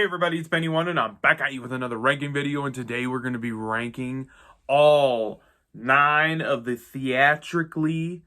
everybody, it's Benny One, and I'm back at you with another ranking video, and today we're going to be ranking all 9 of the theatrically,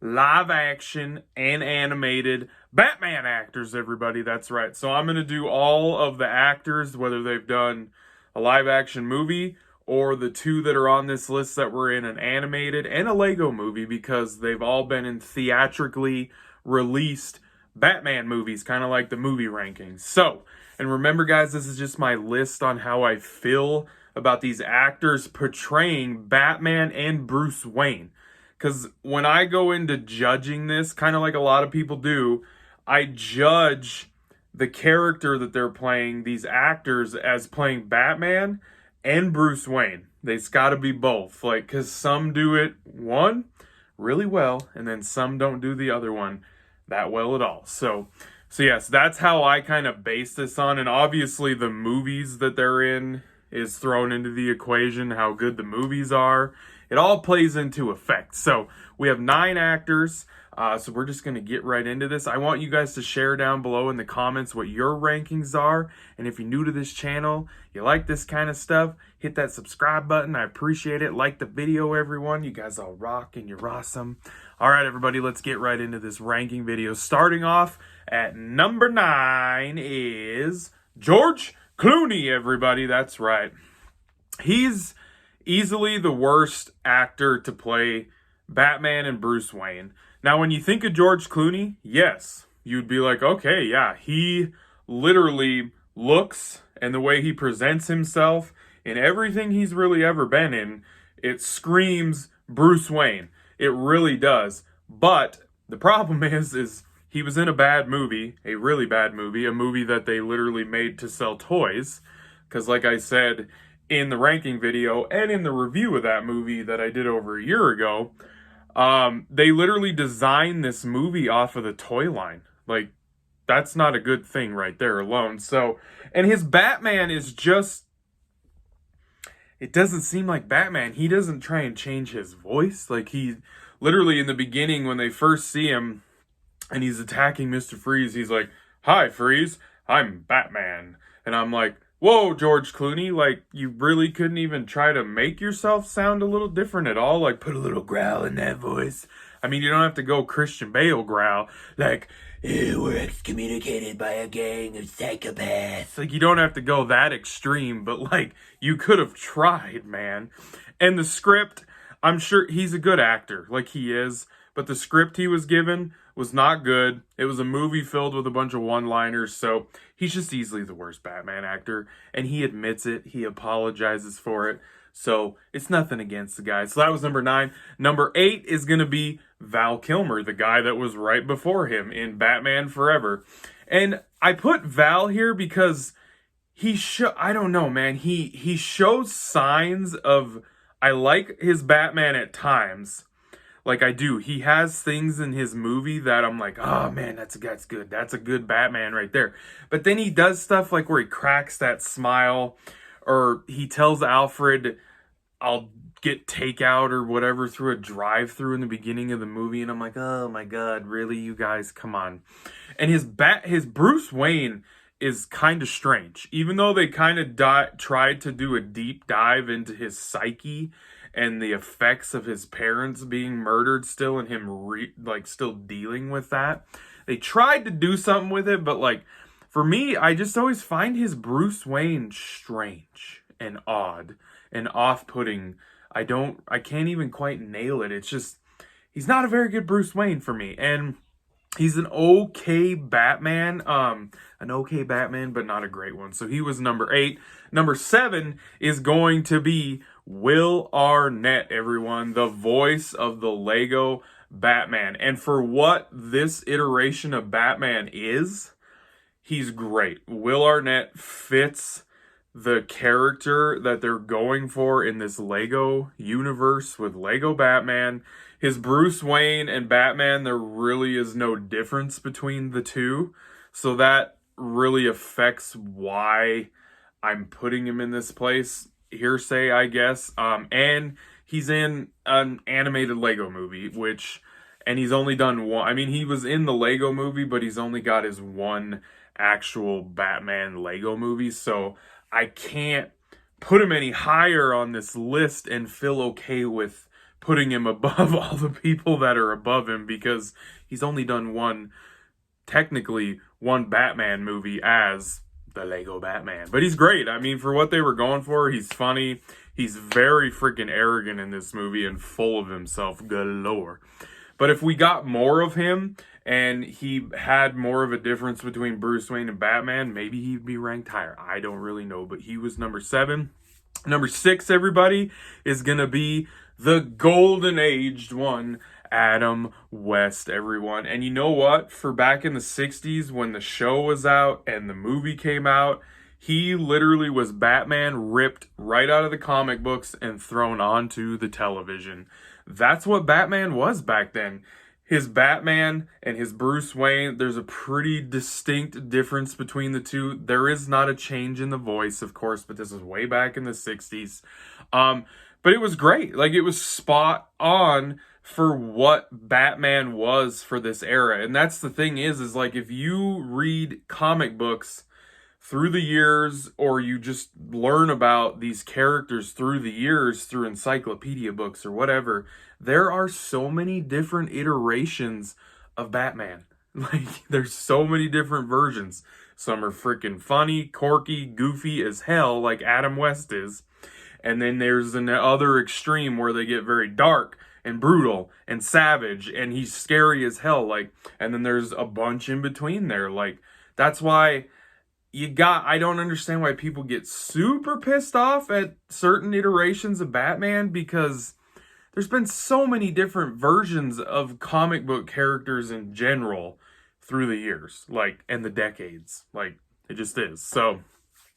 live-action, and animated Batman actors, everybody. That's right. So I'm going to do all of the actors, whether they've done a live-action movie or the 2 that are on this list that were in an animated and a Lego movie, because they've all been in theatrically released Batman movies, kind of like the movie rankings. So, and remember guys, this is just my list on how I feel about these actors portraying Batman and Bruce Wayne. Because when I go into judging this, kind of like a lot of people do, I judge the character that they're playing, these actors, as playing Batman and Bruce Wayne. They've got to be both. Like, because some do it one really well, and then some don't do the other one that well at all. So yes, that's how I kind of base this on. And obviously the movies that they're in is thrown into the equation, how good the movies are. It all plays into effect. So we have 9 actors. So we're just going to get right into this. I want you guys to share down below in the comments what your rankings are. And if you're new to this channel, you like this kind of stuff, hit that subscribe button. I appreciate it. Like the video, everyone. You guys all rock and you're awesome. All right, everybody, let's get right into this ranking video. Starting off at number 9 is George Clooney, everybody. That's right. He's easily the worst actor to play Batman and Bruce Wayne. Now, when you think of George Clooney, yes, you'd be like, okay, yeah, he literally looks, and the way he presents himself in everything he's really ever been in, it screams Bruce Wayne. It really does. But the problem is he was in a bad movie, a really bad movie, a movie that they literally made to sell toys. Because like I said in the ranking video and in the review of that movie that I did over a year ago, they literally designed this movie off of the toy line. Like, that's not a good thing right there alone. So, and his Batman is just, it doesn't seem like Batman. He doesn't try and change his voice. Like, he literally in the beginning when they first see him and he's attacking Mr. Freeze, he's like, "Hi, Freeze, I'm Batman." And I'm like, whoa, George Clooney, like, you really couldn't even try to make yourself sound a little different at all? Like, put a little growl in that voice. I mean, you don't have to go Christian Bale growl, like, we're excommunicated by a gang of psychopaths. Like, you don't have to go that extreme, but, like, you could have tried, man. And the script, I'm sure he's a good actor, like he is, but the script he was given was not good. It was a movie filled with a bunch of one-liners, so he's just easily the worst Batman actor, and he admits it. He apologizes for it, so it's nothing against the guy. So that was number 9. Number 8 is going to be Val Kilmer, the guy that was right before him in Batman Forever. And I put Val here because I don't know, man. He shows signs of, I like his Batman at times. Like, I do. He has things in his movie that I'm like, oh, man, that's good. That's a good Batman right there. But then he does stuff like where he cracks that smile, or he tells Alfred, I'll get takeout or whatever through a drive-through in the beginning of the movie. And I'm like, oh, my God, really, you guys? Come on. And his Bruce Wayne is kind of strange. Even though they kind of tried to do a deep dive into his psyche and the effects of his parents being murdered still, and him still dealing with that. They tried to do something with it, but like, for me, I just always find his Bruce Wayne strange and odd and off-putting. I can't even quite nail it. It's just, he's not a very good Bruce Wayne for me. And he's an okay Batman, but not a great one. So he was number 8. Number 7 is going to be Will Arnett, everyone, the voice of the Lego Batman. And for what this iteration of Batman is, he's great. Will Arnett fits the character that they're going for in this Lego universe with Lego Batman. His Bruce Wayne and Batman, there really is no difference between the two. So that really affects why I'm putting him in this place. Hearsay, I guess. And he's in an animated Lego movie, and he's only done one. I mean, he was in the Lego movie, but he's only got his one actual Batman Lego movies. So I can't put him any higher on this list and feel okay with putting him above all the people that are above him, because he's only done technically one Batman movie as the Lego Batman. But he's great. I mean, for what they were going for, he's funny. He's very freaking arrogant in this movie and full of himself galore. But if we got more of him and he had more of a difference between Bruce Wayne and Batman, maybe he'd be ranked higher. I don't really know, but he was number 7. Number 6, everybody, is going to be the golden aged one, Adam West, everyone. And you know what? For back in the 60s, when the show was out and the movie came out, he literally was Batman ripped right out of the comic books and thrown onto the television. That's what Batman was back then. His Batman and his Bruce Wayne, there's a pretty distinct difference between the two. There is not a change in the voice, of course, but this is way back in the 60s. But it was great. Like, it was spot on for what Batman was for this era. And that's the thing is like, if you read comic books through the years, or you just learn about these characters through the years, through encyclopedia books or whatever, there are so many different iterations of Batman. Like, there's so many different versions. Some are freaking funny, quirky, goofy as hell, like Adam West is. And then there's an other extreme where they get very dark and brutal and savage, and he's scary as hell. Like, and then there's a bunch in between there. Like, that's why I don't understand why people get super pissed off at certain iterations of Batman, because there's been so many different versions of comic book characters in general through the years, like, and the decades. Like, it just is. So,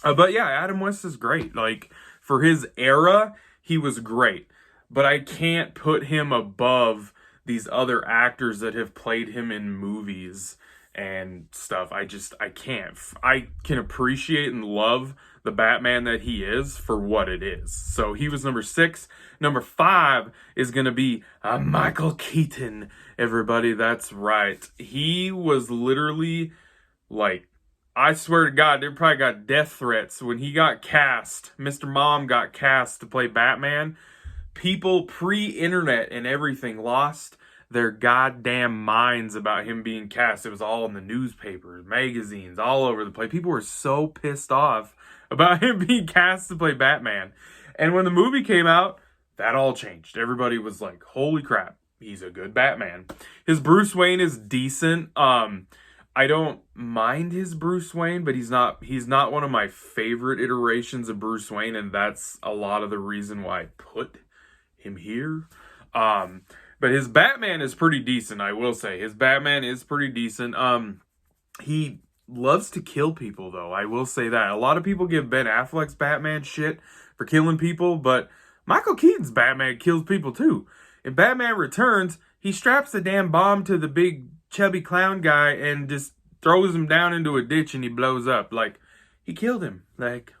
but yeah, Adam West is great. Like, for his era, he was great. But I can't put him above these other actors that have played him in movies and stuff. I can't. I can appreciate and love the Batman that he is for what it is. So he was number 6. Number 5 is going to be Michael Keaton, everybody. That's right. He was literally, like, I swear to God, they probably got death threats when he got cast. Mr. Mom got cast to play Batman. People pre-internet and everything lost their goddamn minds about him being cast. It was all in the newspapers, magazines, all over the place. People were so pissed off about him being cast to play Batman. And when the movie came out, that all changed. Everybody was like, holy crap, he's a good Batman. His Bruce Wayne is decent. I don't mind his Bruce Wayne, but he's not one of my favorite iterations of Bruce Wayne, and that's a lot of the reason why I put him here. But his Batman is pretty decent, I will say. His Batman is pretty decent. He loves to kill people, though. I will say that. A lot of people give Ben Affleck's Batman shit for killing people, but Michael Keaton's Batman kills people, too. In Batman Returns, he straps the damn bomb to the big chubby clown guy and just throws him down into a ditch and he blows up. Like, he killed him. Like,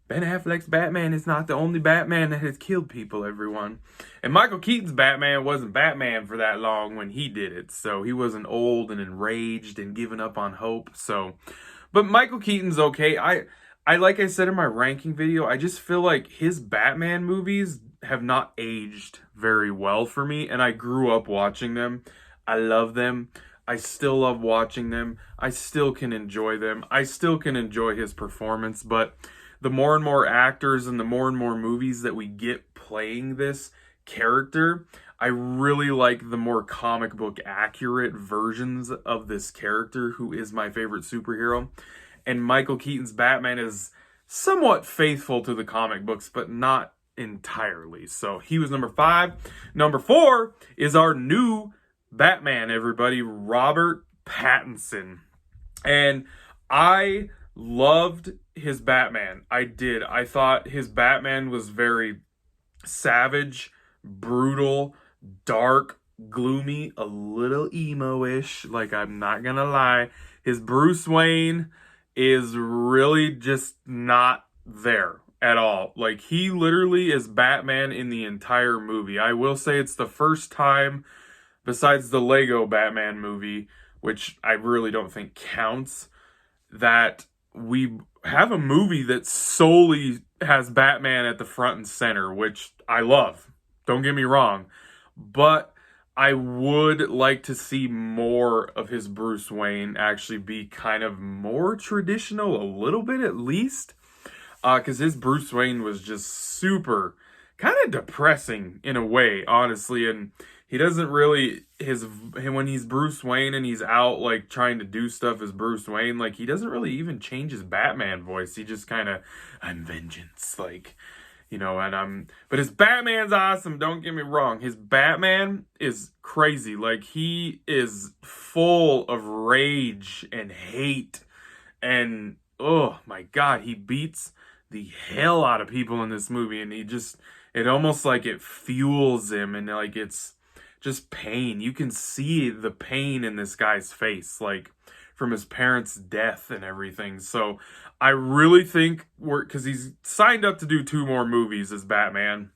Ben Affleck's Batman is not the only Batman that has killed people, everyone. And Michael Keaton's Batman wasn't Batman for that long when he did it. So he wasn't old and enraged and giving up on hope. So, but Michael Keaton's okay. I like I said in my ranking video, I just feel like his Batman movies have not aged very well for me. And I grew up watching them. I love them. I still love watching them. I still can enjoy them. I still can enjoy his performance. But the more and more actors and the more movies that we get playing this character, I really like the more comic book accurate versions of this character, who is my favorite superhero. And Michael Keaton's Batman is somewhat faithful to the comic books, but not entirely. So he was number 5. Number 4 is our new Batman, everybody, Robert Pattinson. And I loved his Batman. I did. I thought his Batman was very savage, brutal, dark, gloomy, a little emo-ish. Like, I'm not gonna lie. His Bruce Wayne is really just not there at all. Like, he literally is Batman in the entire movie. I will say it's the first time, besides the Lego Batman movie, which I really don't think counts, that we have a movie that solely has Batman at the front and center, which I love. Don't get me wrong. But I would like to see more of his Bruce Wayne actually be kind of more traditional, a little bit at least. Because his Bruce Wayne was just super kind of depressing in a way, honestly. And he doesn't really, when he's Bruce Wayne and he's out like trying to do stuff as Bruce Wayne, like he doesn't really even change his Batman voice. He just kind of, I'm vengeance, like, you know, but his Batman's awesome, don't get me wrong. His Batman is crazy. Like, he is full of rage and hate, and oh my God, he beats the hell out of people in this movie, and it almost like it fuels him, and like it's just pain. You can see the pain in this guy's face, like from his parents' death and everything. So I really think because he's signed up to do 2 more movies as Batman.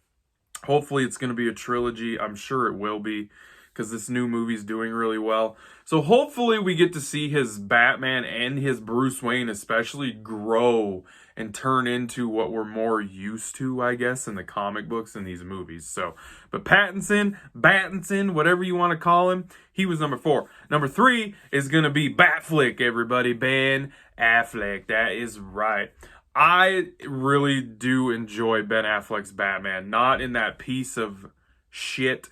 Hopefully it's going to be a trilogy. I'm sure it will be, because this new movie's doing really well. So hopefully we get to see his Batman and his Bruce Wayne especially grow and turn into what we're more used to, I guess, in the comic books and these movies. So, but Pattinson, whatever you want to call him, he was number 4. Number 3 is going to be Batflick, everybody. Ben Affleck, that is right. I really do enjoy Ben Affleck's Batman. Not in that piece of shit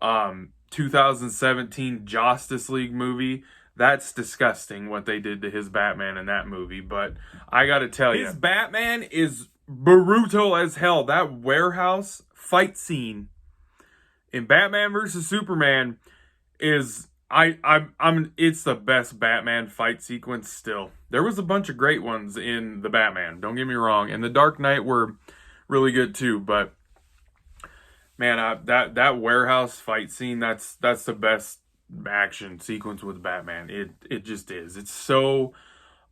2017 Justice League movie. That's disgusting what they did to his Batman in that movie. But I gotta tell you, his Batman is brutal as hell. That warehouse fight scene in Batman versus Superman is it's the best Batman fight sequence still. There was a bunch of great ones in the Batman, don't get me wrong, and the Dark Knight were really good too, but man, that warehouse fight scene, that's the best action sequence with Batman. It just is. It's so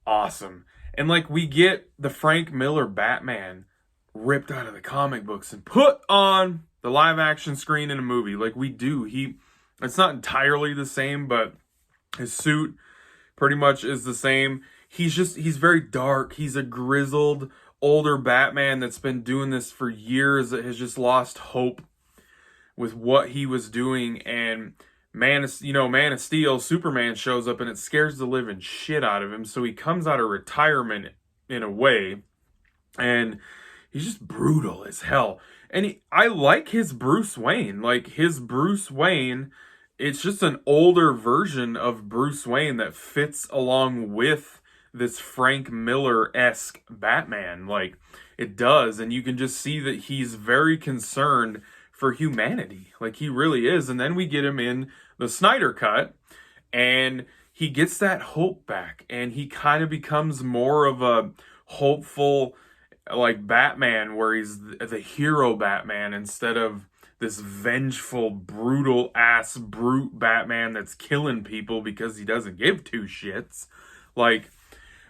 awesome. And like, we get the Frank Miller Batman ripped out of the comic books and put on the live action screen in a movie. Like, we do. It's not entirely the same, but his suit pretty much is the same. He's very dark. He's a grizzled older Batman that's been doing this for years, that has just lost hope with what he was doing. And Man of Steel, Superman shows up and it scares the living shit out of him. So he comes out of retirement in a way, and he's just brutal as hell. And I like his Bruce Wayne. Like, his Bruce Wayne, it's just an older version of Bruce Wayne that fits along with this Frank Miller-esque Batman. Like, it does. And you can just see that he's very concerned for humanity. Like, he really is. And then we get him in the Snyder Cut, and he gets that hope back, and he kind of becomes more of a hopeful, like, Batman, where he's the hero Batman instead of this vengeful, brutal ass brute Batman that's killing people because he doesn't give 2 shits. Like,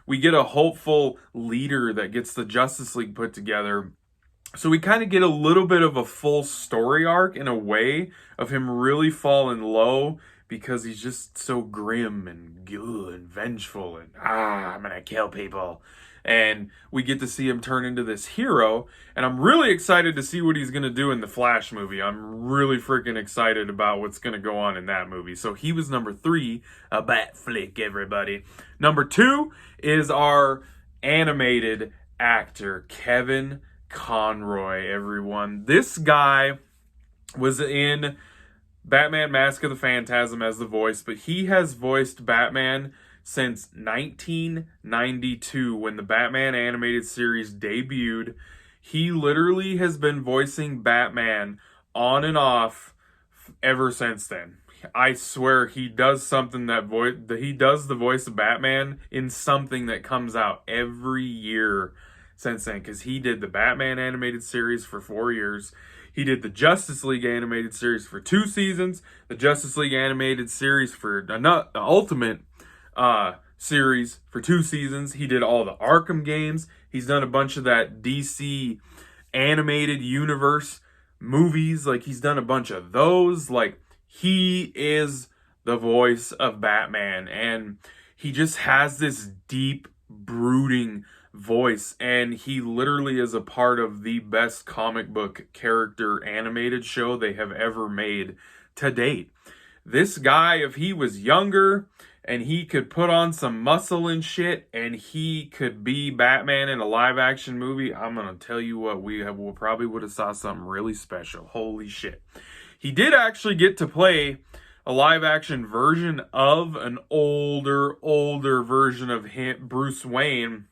we get a hopeful leader that gets the Justice League put together. So we kind of get a little bit of a full story arc in a way of him really falling low because he's just so grim and good and vengeful and I'm gonna kill people. And we get to see him turn into this hero, and I'm really excited to see what he's gonna do in the Flash movie. I'm really freaking excited about what's gonna go on in that movie. So he was number 3, a bat flick, everybody. Number 2 is our animated actor, Kevin Conroy, everyone. This guy was in Batman Mask of the Phantasm as the voice, but he has voiced Batman since 1992 when the Batman animated series debuted. He literally has been voicing Batman on and off ever since then. I swear he does something he does the voice of Batman in something that comes out every year since then, because he did the Batman animated series for 4 years. He did the Justice League animated series for 2 seasons, the Justice League animated series for the Ultimate series for 2 seasons. He did all the Arkham games. He's done a bunch of that DC animated universe movies. Like, he's done a bunch of those. Like, he is the voice of Batman, and he just has this deep, brooding voice, and he literally is a part of the best comic book character animated show they have ever made to date. This guy, if he was younger and he could put on some muscle and shit and he could be Batman in a live action movie, I'm gonna tell you what, we'll probably would have saw something really special. Holy shit. He did actually get to play a live action version of an older version of him, Bruce Wayne,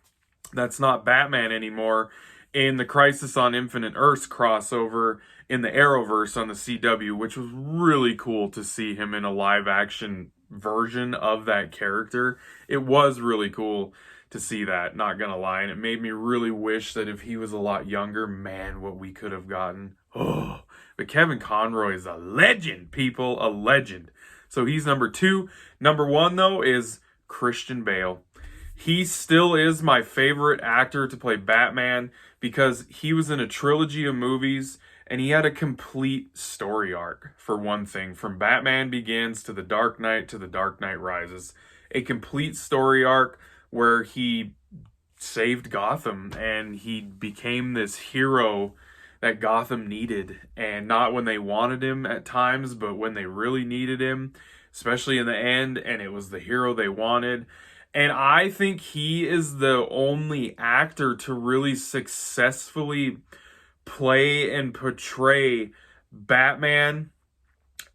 that's not Batman anymore, in the Crisis on Infinite Earths crossover in the Arrowverse on the CW, which was really cool to see him in a live action version of that character. It was really cool to see that, not gonna lie, and it made me really wish that if he was a lot younger, man, what we could have gotten. Oh, but Kevin Conroy is a legend, people, a legend. So he's number 2. Number 1, though, is Christian Bale. He still is my favorite actor to play Batman because he was in a trilogy of movies and he had a complete story arc, for one thing. From Batman Begins to The Dark Knight to The Dark Knight Rises. A complete story arc where he saved Gotham and he became this hero that Gotham needed. And not when they wanted him at times, but when they really needed him, especially in the end, and it was the hero they wanted. And I think he is the only actor to really successfully play and portray Batman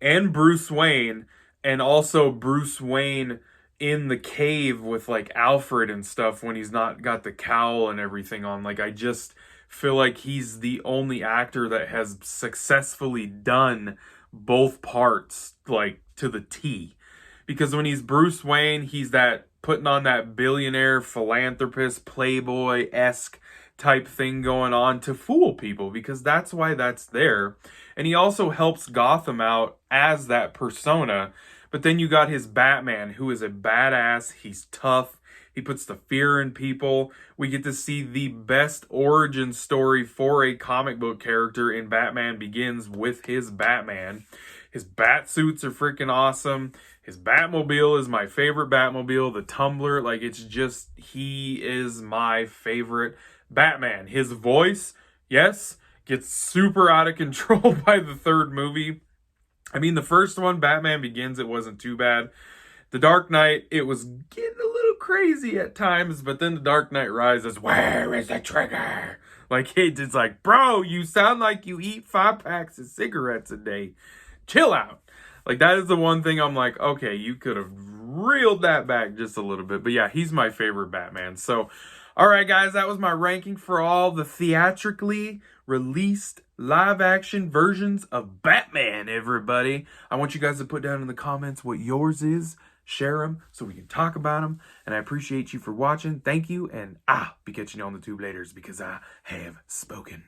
and Bruce Wayne, and also Bruce Wayne in the cave with like Alfred and stuff when he's not got the cowl and everything on. Like, I just feel like he's the only actor that has successfully done both parts, like, to the T. Because when he's Bruce Wayne, he's that putting on that billionaire, philanthropist, playboy-esque type thing going on to fool people, because that's why that's there. And he also helps Gotham out as that persona. But then you got his Batman, who is a badass. He's tough. He puts the fear in people. We get to see the best origin story for a comic book character in Batman Begins with his Batman. His bat suits are freaking awesome. His Batmobile is my favorite Batmobile. The Tumbler, like, it's just, he is my favorite Batman. His voice, yes, gets super out of control by the third movie. I mean, the first one, Batman Begins, it wasn't too bad. The Dark Knight, it was getting a little crazy at times, but then The Dark Knight Rises, where is the trigger? Like, it's like, bro, you sound like you eat 5 packs of cigarettes a day. Chill out. Like, that is the one thing I'm like, okay, you could have reeled that back just a little bit. But yeah, he's my favorite Batman. So, all right, guys, that was my ranking for all the theatrically released live-action versions of Batman, everybody. I want you guys to put down in the comments what yours is. Share them so we can talk about them. And I appreciate you for watching. Thank you. And I'll be catching you on the tube later because I have spoken.